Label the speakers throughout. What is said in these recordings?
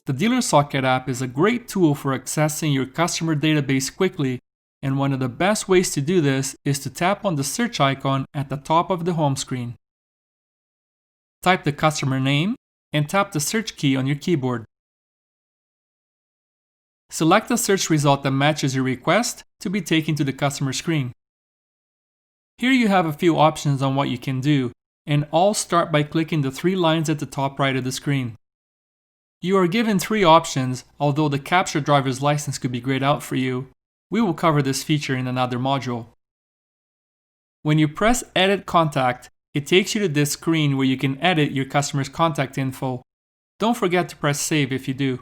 Speaker 1: The DealerSocket app is a great tool for accessing your customer database quickly, and one of the best ways to do this is to tap on the search icon at the top of the home screen. Type the customer name and tap the search key on your keyboard. Select the search result that matches your request to be taken to the customer screen. Here you have a few options on what you can do, and all start by clicking the three lines at the top right of the screen. You are given three options, although the capture driver's license could be grayed out for you. We will cover this feature in another module. When you press Edit Contact, it takes you to this screen where you can edit your customer's contact info. Don't forget to press Save if you do.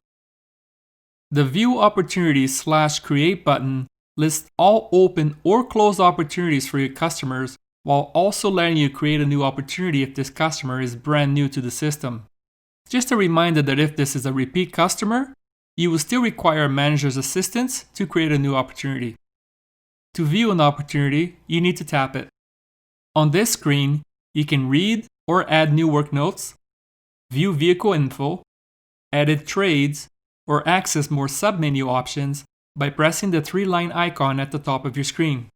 Speaker 1: The View Opportunities /Create button lists all open or closed opportunities for your customers, while also letting you create a new opportunity if this customer is brand new to the system. Just a reminder that if this is a repeat customer, you will still require a manager's assistance to create a new opportunity. To view an opportunity, you need to tap it. On this screen, you can read or add new work notes, view vehicle info, edit trades, or access more submenu options by pressing the three-line icon at the top of your screen.